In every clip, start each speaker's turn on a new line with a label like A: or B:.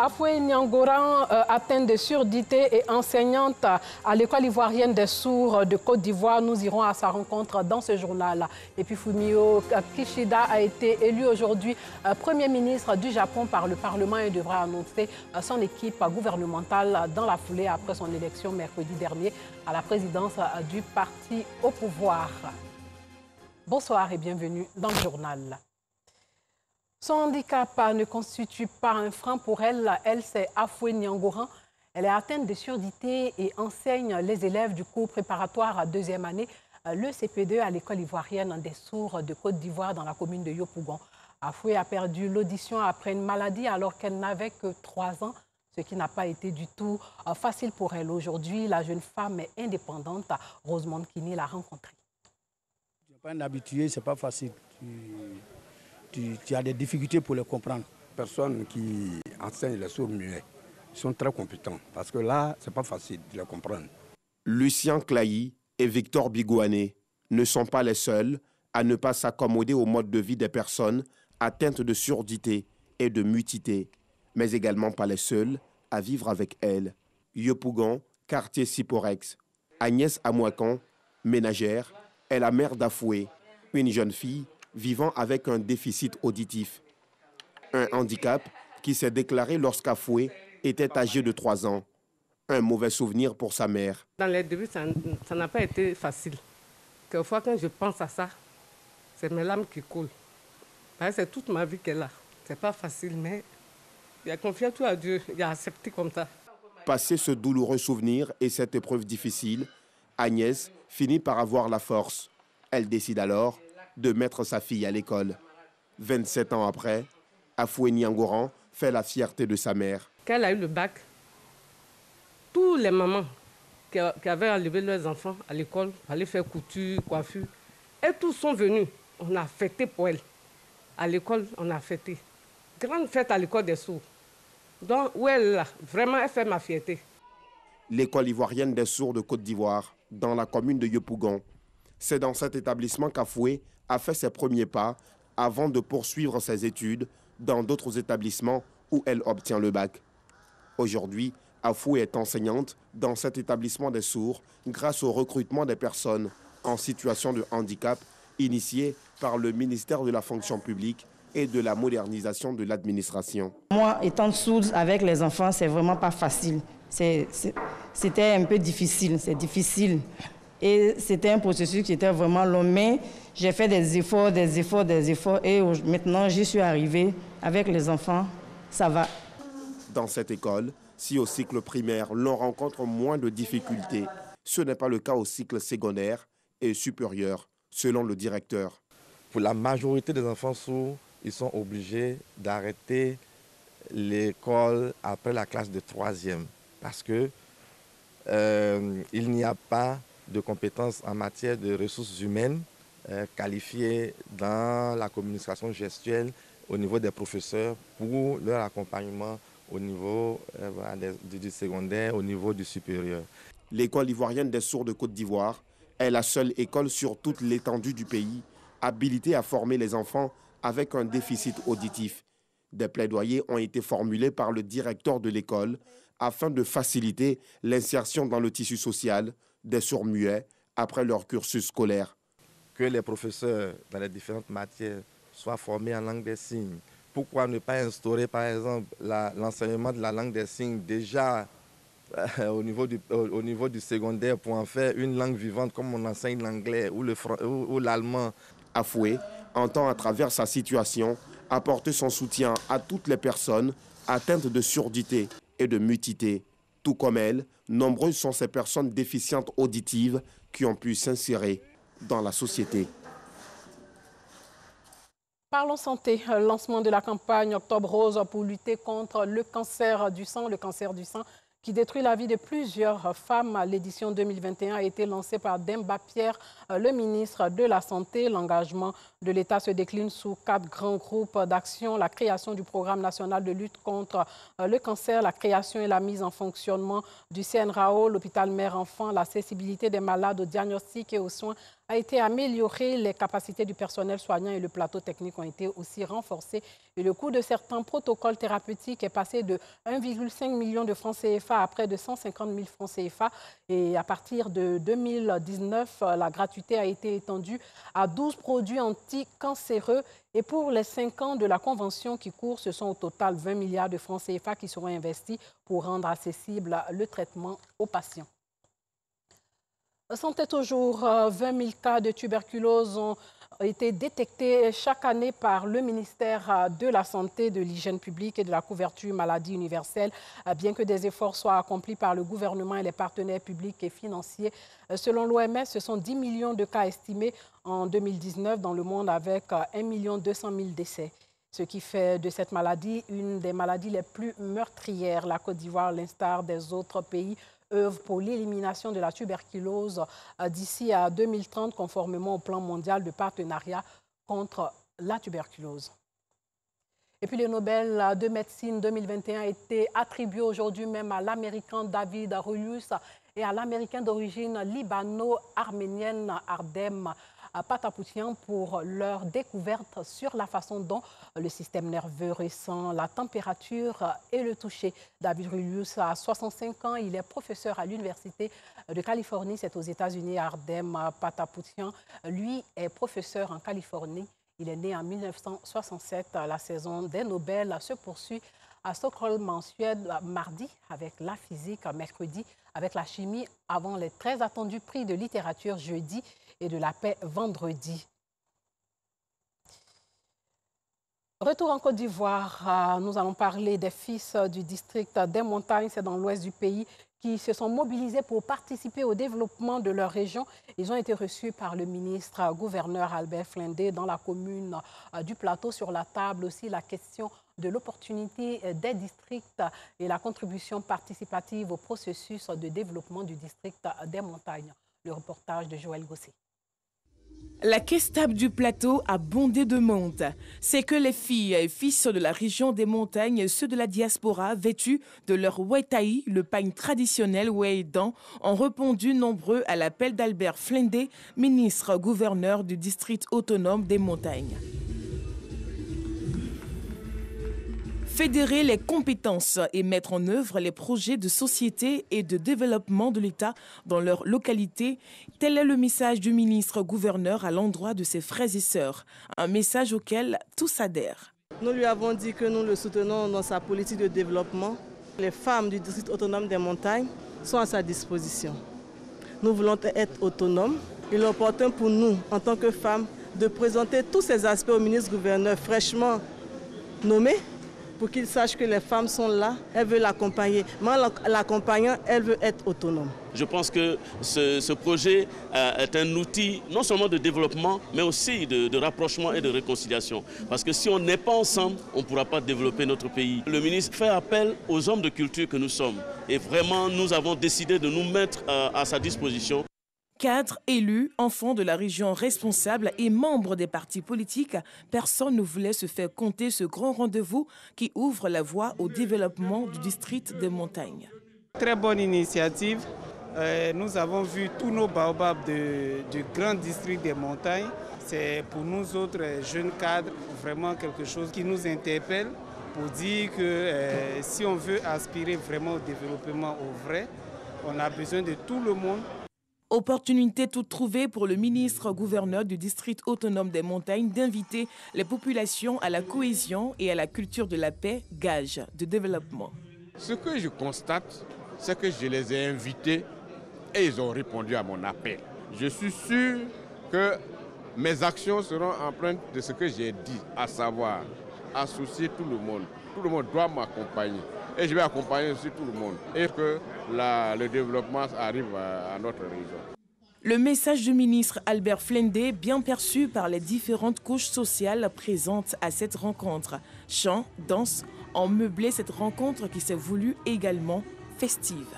A: Afoué Niangoran, atteinte de surdité et enseignante à l'école ivoirienne des sourds de Côte d'Ivoire. Nous irons à sa rencontre dans ce journal. Et puis Fumio Kishida a été élu aujourd'hui Premier ministre du Japon par le Parlement et devra annoncer son équipe gouvernementale dans la foulée après son élection mercredi dernier à la présidence du parti au pouvoir. Bonsoir et bienvenue dans le journal. Son handicap ne constitue pas un frein pour elle. Elle, c'est Afoué Niangoran. Elle est atteinte de surdité et enseigne les élèves du cours préparatoire à deuxième année, le CP2 à l'école ivoirienne des sourds de Côte d'Ivoire dans la commune de Yopougon. Afoué a perdu l'audition après une maladie alors qu'elle n'avait que 3 ans, ce qui n'a pas été du tout facile pour elle. Aujourd'hui, la jeune femme est indépendante. Rosemonde Kini l'a rencontrée.
B: Tu n'es pas un habitué, ce n'est pas facile. Tu as des difficultés pour les comprendre.
C: Les personnes qui enseignent les sourds muets sont très compétents parce que là, ce n'est pas facile de les comprendre.
D: Lucien Clayi et Victor Bigouané ne sont pas les seuls à ne pas s'accommoder au mode de vie des personnes atteintes de surdité et de mutisme, mais également pas les seuls à vivre avec elles. Yopougon, quartier Siporex. Agnès Amouakan, ménagère, est la mère d'Afoué, une jeune fille vivant avec un déficit auditif. Un handicap qui s'est déclaré lorsqu'Afoué était âgé de 3 ans. Un mauvais souvenir pour sa mère.
E: Dans les débuts, ça n'a pas été facile. Quelquefois, quand je pense à ça, c'est mes larmes qui coulent. C'est toute ma vie qu'elle a. C'est pas facile, mais il a confié tout à Dieu. Il a accepté comme ça.
D: Passé ce douloureux souvenir et cette épreuve difficile, Agnès finit par avoir la force. Elle décide alors de mettre sa fille à l'école. 27 ans après, Afoué Niangoran fait la fierté de sa mère.
E: Quand elle a eu le bac, tous les mamans qui avaient enlevé leurs enfants à l'école, aller faire couture, coiffure, et tous sont venus. On a fêté pour elle. À l'école, on a fêté. Grande fête à l'école des sourds. Donc, où elle est là, vraiment, elle fait ma fierté.
D: L'école ivoirienne des sourds de Côte d'Ivoire, dans la commune de Yopougon. C'est dans cet établissement qu'Afoué a fait ses premiers pas avant de poursuivre ses études dans d'autres établissements où elle obtient le bac. Aujourd'hui, Afoué est enseignante dans cet établissement des sourds grâce au recrutement des personnes en situation de handicap initié par le ministère de la fonction publique et de la modernisation de l'administration.
F: Moi, étant sourde avec les enfants, c'est vraiment pas facile. C'était un peu difficile, c'est difficile. Et c'était un processus qui était vraiment long, mais j'ai fait des efforts, et maintenant j'y suis arrivée avec les enfants, ça va.
D: Dans cette école, si au cycle primaire, l'on rencontre moins de difficultés, ce n'est pas le cas au cycle secondaire et supérieur, selon le directeur.
G: Pour la majorité des enfants sourds, ils sont obligés d'arrêter l'école après la classe de 3e parce que il n'y a pas de compétences en matière de ressources humaines qualifiées dans la communication gestuelle au niveau des professeurs pour leur accompagnement au niveau du secondaire, au niveau du supérieur.
D: L'école ivoirienne des sourds de Côte d'Ivoire est la seule école sur toute l'étendue du pays habilitée à former les enfants avec un déficit auditif. Des plaidoyers ont été formulés par le directeur de l'école afin de faciliter l'insertion dans le tissu social des sourds muets après leur cursus scolaire.
G: Que les professeurs dans les différentes matières soient formés en langue des signes. Pourquoi ne pas instaurer par exemple l'enseignement de la langue des signes déjà au niveau du secondaire pour en faire une langue vivante comme on enseigne l'anglais ou l'allemand.
D: Afoué entend à travers sa situation apporter son soutien à toutes les personnes atteintes de surdité et de mutisme. Tout comme elle, nombreuses sont ces personnes déficientes auditives qui ont pu s'insérer dans la société.
A: Parlons santé. Lancement de la campagne Octobre Rose pour lutter contre le cancer du sang qui détruit la vie de plusieurs femmes. L'édition 2021 a été lancée par Demba Pierre, le ministre de la Santé. L'engagement de l'État se décline sous 4 grands groupes d'action. La création du programme national de lutte contre le cancer, la création et la mise en fonctionnement du CNRAO, l'hôpital mère-enfant, l'accessibilité des malades au diagnostic et aux soins a été amélioré, les capacités du personnel soignant et le plateau technique ont été aussi renforcés. Et le coût de certains protocoles thérapeutiques est passé de 1,5 million de francs CFA à près de 150 000 francs CFA. Et à partir de 2019, la gratuité a été étendue à 12 produits anticancéreux. Et pour les 5 ans de la convention qui court, ce sont au total 20 milliards de francs CFA qui seront investis pour rendre accessible le traitement aux patients. Santé toujours, 20 000 cas de tuberculose ont été détectés chaque année par le ministère de la Santé, de l'Hygiène publique et de la couverture maladie universelle, bien que des efforts soient accomplis par le gouvernement et les partenaires publics et financiers. Selon l'OMS, ce sont 10 millions de cas estimés en 2019 dans le monde avec 1 200 000 décès. Ce qui fait de cette maladie une des maladies les plus meurtrières. La Côte d'Ivoire, à l'instar des autres pays, œuvre pour l'élimination de la tuberculose d'ici à 2030, conformément au plan mondial de partenariat contre la tuberculose. Et puis le Nobel de médecine 2021 a été attribué aujourd'hui même à l'Américain David Rulius et à l'Américain d'origine libano-arménienne Ardem Patapoutian pour leur découverte sur la façon dont le système nerveux ressent la température et le toucher. David Rulius a 65 ans, il est professeur à l'Université de Californie, c'est aux États-Unis. Ardem Patapoutian, lui, est professeur en Californie. Il est né en 1967. La saison des Nobel se poursuit à Stockholm en Suède mardi avec la physique, mercredi avec la chimie, avant les très attendus prix de littérature jeudi et de la paix vendredi. Retour en Côte d'Ivoire, nous allons parler des fils du district des montagnes, c'est dans l'ouest du pays, qui se sont mobilisés pour participer au développement de leur région. Ils ont été reçus par le ministre gouverneur Albert Flindé dans la commune du Plateau. Sur la table aussi la question de l'opportunité des districts et la contribution participative au processus de développement du district des montagnes. Le reportage de Joël Gosset.
H: La caisse stable du Plateau a bondé de monde. C'est que les filles et fils de la région des montagnes et ceux de la diaspora, vêtus de leur wetaï, le pagne traditionnel ouédan, ont répondu nombreux à l'appel d'Albert Flindé, ministre gouverneur du district autonome des montagnes. Fédérer les compétences et mettre en œuvre les projets de société et de développement de l'État dans leur localité, tel est le message du ministre gouverneur à l'endroit de ses frères et sœurs. Un message auquel tous adhèrent.
I: Nous lui avons dit que nous le soutenons dans sa politique de développement. Les femmes du district autonome des montagnes sont à sa disposition. Nous voulons être autonomes. Il est opportun pour nous, en tant que femmes, de présenter tous ces aspects au ministre gouverneur fraîchement nommé, pour qu'il sache que les femmes sont là, elles veulent l'accompagner. Mais en l'accompagnant, elles veulent être autonomes.
J: Je pense que ce projet est un outil non seulement de développement, mais aussi de rapprochement et de réconciliation. Parce que si on n'est pas ensemble, on ne pourra pas développer notre pays. Le ministre fait appel aux hommes de culture que nous sommes. Et vraiment, nous avons décidé de nous mettre à sa disposition.
H: Cadres, élus, enfants de la région responsables et membres des partis politiques, personne ne voulait se faire compter ce grand rendez-vous qui ouvre la voie au développement du district des montagnes.
K: Très bonne initiative. Nous avons vu tous nos baobabs du grand district des montagnes. C'est pour nous autres jeunes cadres vraiment quelque chose qui nous interpelle pour dire que si on veut aspirer vraiment au développement au vrai, on a besoin de tout le monde.
H: Opportunité toute trouvée pour le ministre gouverneur du district autonome des montagnes d'inviter les populations à la cohésion et à la culture de la paix, gage de développement.
L: Ce que je constate, c'est que je les ai invités et ils ont répondu à mon appel. Je suis sûr que mes actions seront empreintes de ce que j'ai dit, à savoir associer tout le monde. Tout le monde doit m'accompagner. Et je vais accompagner aussi tout le monde et que le développement arrive à notre région.
H: Le message du ministre Albert Flindé, bien perçu par les différentes couches sociales présentes à cette rencontre. Chants, danses ont meublé cette rencontre qui s'est voulue également festive.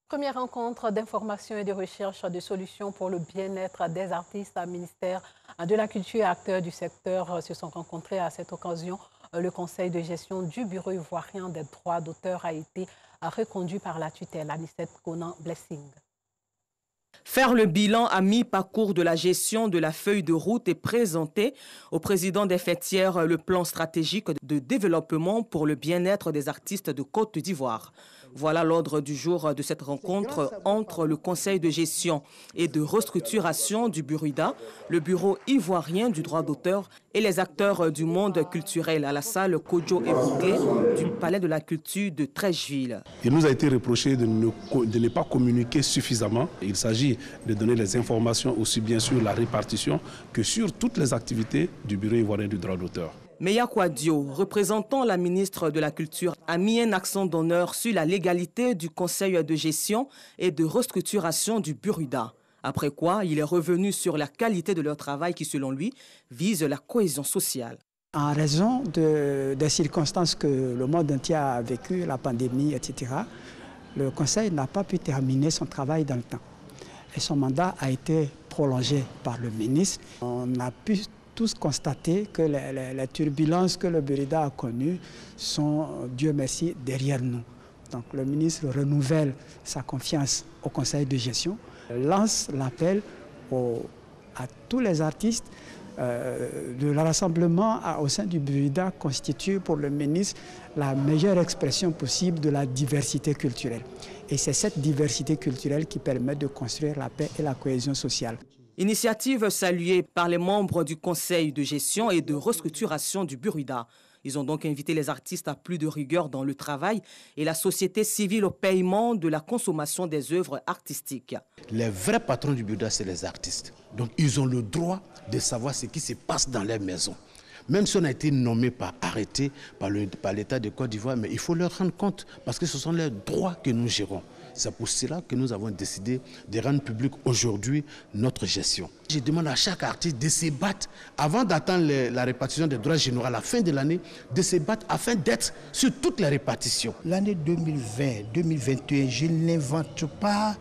A: Première rencontre d'information et de recherche de solutions pour le bien-être des artistes. Ministère de la Culture et acteurs du secteur se sont rencontrés à cette occasion. Le conseil de gestion du Bureau ivoirien des droits d'auteur a été reconduit par la tutelle Anicette Conan Blessing.
M: Faire le bilan à mi-parcours de la gestion de la feuille de route et présenter au président des fêtières le plan stratégique de développement pour le bien-être des artistes de Côte d'Ivoire. Voilà l'ordre du jour de cette rencontre entre le Conseil de gestion et de restructuration du Buruida, le Bureau ivoirien du droit d'auteur et les acteurs du monde culturel à la salle Kodjo et Bouclé du Palais de la Culture de Trècheville.
N: Il nous a été reproché de ne pas communiquer suffisamment. Il s'agit de donner les informations aussi bien sur la répartition que sur toutes les activités du Bureau ivoirien du droit d'auteur.
M: Meya Kouadio, représentant la ministre de la Culture, a mis un accent d'honneur sur la légalité du Conseil de gestion et de restructuration du Buruida. Après quoi, il est revenu sur la qualité de leur travail qui, selon lui, vise la cohésion sociale.
O: En raison des circonstances que le monde entier a vécues, la pandémie, etc., le Conseil n'a pas pu terminer son travail dans le temps. Et son mandat a été prolongé par le ministre. On a pu tous constater que les turbulences que le Buruida a connues sont, Dieu merci, derrière nous. Donc le ministre renouvelle sa confiance au Conseil de gestion, lance l'appel à tous les artistes. Le rassemblement au sein du Buruida constitue pour le ministre la meilleure expression possible de la diversité culturelle. Et c'est cette diversité culturelle qui permet de construire la paix et la cohésion sociale.
M: Initiative saluée par les membres du Conseil de gestion et de restructuration du Buruida. Ils ont donc invité les artistes à plus de rigueur dans le travail et la société civile au paiement de la consommation des œuvres artistiques.
P: Les vrais patrons du Buruida, c'est les artistes. Donc ils ont le droit de savoir ce qui se passe dans les maisons. Même si on a été nommé arrêté par l'État de Côte d'Ivoire, mais il faut leur rendre compte parce que ce sont les droits que nous gérons. C'est pour cela que nous avons décidé de rendre public aujourd'hui notre gestion. Je demande à chaque artiste de se battre avant d'attendre la répartition des droits généraux à la fin de l'année, de se battre afin d'être sur toutes les répartitions.
Q: L'année 2020-2021, je ne l'invente pas,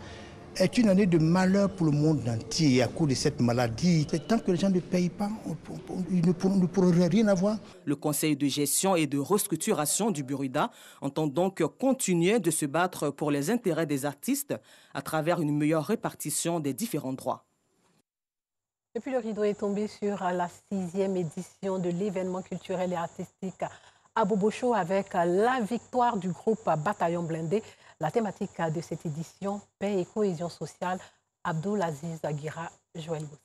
Q: est une année de malheur pour le monde entier à cause de cette maladie. Tant que les gens ne payent pas, ils ne pourront rien avoir.
M: Le Conseil de gestion et de restructuration du Buruida entend donc continuer de se battre pour les intérêts des artistes à travers une meilleure répartition des différents droits.
A: Et puis le rideau est tombé sur la 6e édition de l'événement culturel et artistique à Bobo Show avec la victoire du groupe Bataillon Blindé. La thématique de cette édition, paix et cohésion sociale, Abdoul Aziz Aguira, Joël Bossé.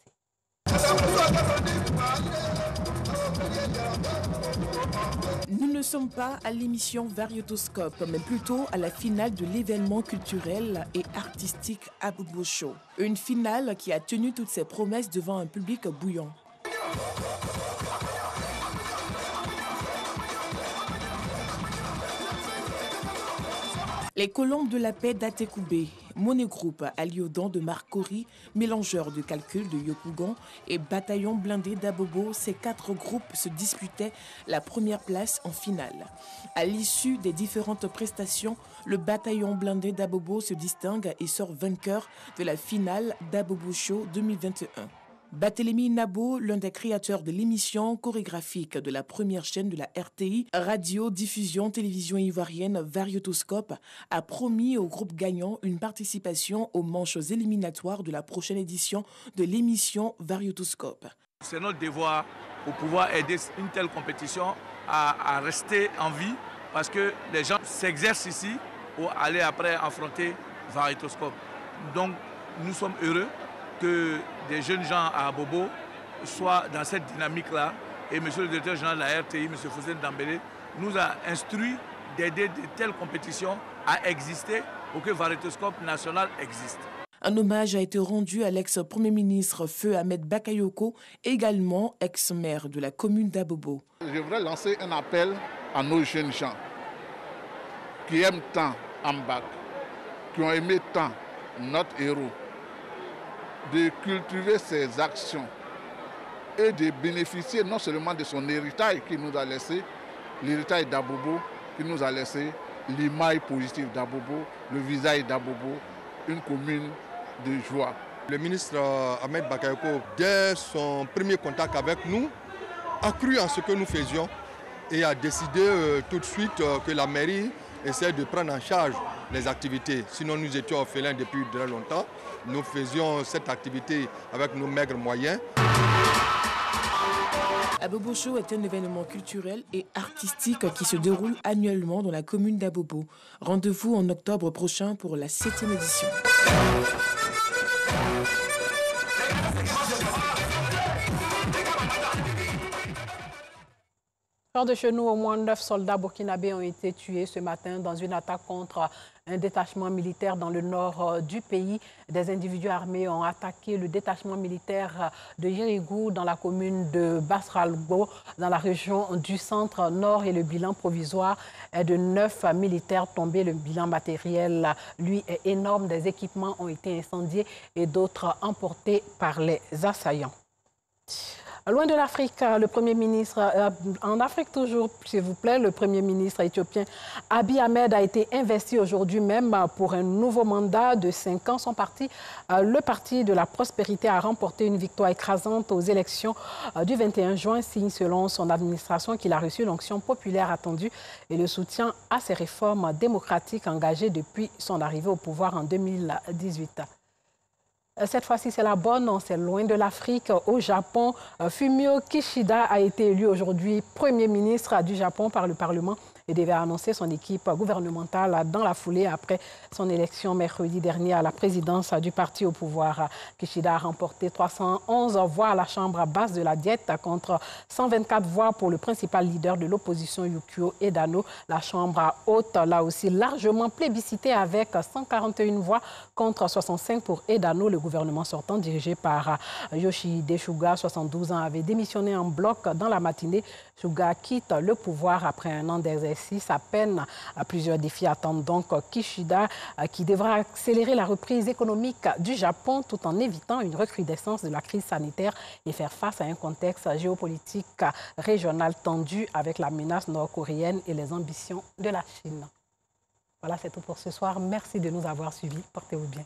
H: Nous ne sommes pas à l'émission Variétoscope, mais plutôt à la finale de l'événement culturel et artistique à Bobo Show. Une finale qui a tenu toutes ses promesses devant un public bouillant. Les Colombes de la Paix d'Atekoubé, Monnaie Group, Aliodan de Marcory, Mélangeur de calcul de Yopougon et Bataillon Blindé d'Abobo, ces 4 groupes se disputaient la première place en finale. À l'issue des différentes prestations, le Bataillon Blindé d'Abobo se distingue et sort vainqueur de la finale d'Abobo Show 2021. Barthélémy Nabo, l'un des créateurs de l'émission chorégraphique de la première chaîne de la RTI, radio-diffusion télévision ivoirienne Variétoscope, a promis au groupe gagnant une participation aux manches éliminatoires de la prochaine édition de l'émission Variétoscope.
R: C'est notre devoir pour pouvoir aider une telle compétition à rester en vie parce que les gens s'exercent ici pour aller après affronter Variétoscope. Donc nous sommes heureux que des jeunes gens à Bobo soient dans cette dynamique-là. Et M. le directeur général de la RTI, M. Foussène Dambélé, nous a instruit d'aider de telles compétitions à exister pour que Variétoscope national existe.
H: Un hommage a été rendu à l'ex-premier ministre Feu Ahmed Bakayoko, également ex-maire de la commune d'Abobo.
S: Je voudrais lancer un appel à nos jeunes gens qui aiment tant Ambak, qui ont aimé tant notre héros, de cultiver ses actions et de bénéficier non seulement de son héritage qu'il nous a laissé, l'héritage d'Abobo qui nous a laissé, l'image positive d'Abobo, le visage d'Abobo, une commune de joie.
T: Le ministre Ahmed Bakayoko, dès son premier contact avec nous, a cru en ce que nous faisions et a décidé tout de suite que la mairie essaie de prendre en charge les activités. Sinon, nous étions orphelins depuis très longtemps. Nous faisions cette activité avec nos maigres moyens.
H: Abobo Show est un événement culturel et artistique qui se déroule annuellement dans la commune d'Abobo. Rendez-vous en octobre prochain pour la 7e édition.
A: Hors de chez nous, au moins 9 soldats burkinabés ont été tués ce matin dans une attaque contre un détachement militaire dans le nord du pays. Des individus armés ont attaqué le détachement militaire de Yirigou dans la commune de Basralgo, dans la région du centre-nord. Et le bilan provisoire est de 9 militaires tombés. Le bilan matériel, lui, est énorme. Des équipements ont été incendiés et d'autres emportés par les assaillants. Loin de l'Afrique, le Premier ministre, en Afrique toujours, s'il vous plaît, le Premier ministre éthiopien Abiy Ahmed a été investi aujourd'hui même pour un nouveau mandat de 5 ans. Son parti, le Parti de la Prospérité, a remporté une victoire écrasante aux élections du 21 juin, signe selon son administration qu'il a reçu l'onction populaire attendue et le soutien à ses réformes démocratiques engagées depuis son arrivée au pouvoir en 2018. Cette fois-ci, c'est la bonne, c'est loin de l'Afrique. Au Japon, Fumio Kishida a été élu aujourd'hui Premier ministre du Japon par le Parlement et devait annoncer son équipe gouvernementale dans la foulée après son élection mercredi dernier à la présidence du parti au pouvoir. Kishida a remporté 311 voix à la chambre basse de la Diète contre 124 voix pour le principal leader de l'opposition Yukio Edano. La chambre haute l'a aussi largement plébiscité avec 141 voix contre 65 pour Edano. Le gouvernement sortant dirigé par Yoshihide Suga, 72 ans, avait démissionné en bloc dans la matinée. Suga quitte le pouvoir après un an d'exercice à peine. Plusieurs défis attendent donc Kishida qui devra accélérer la reprise économique du Japon tout en évitant une recrudescence de la crise sanitaire et faire face à un contexte géopolitique régional tendu avec la menace nord-coréenne et les ambitions de la Chine. Voilà, c'est tout pour ce soir. Merci de nous avoir suivis. Portez-vous bien.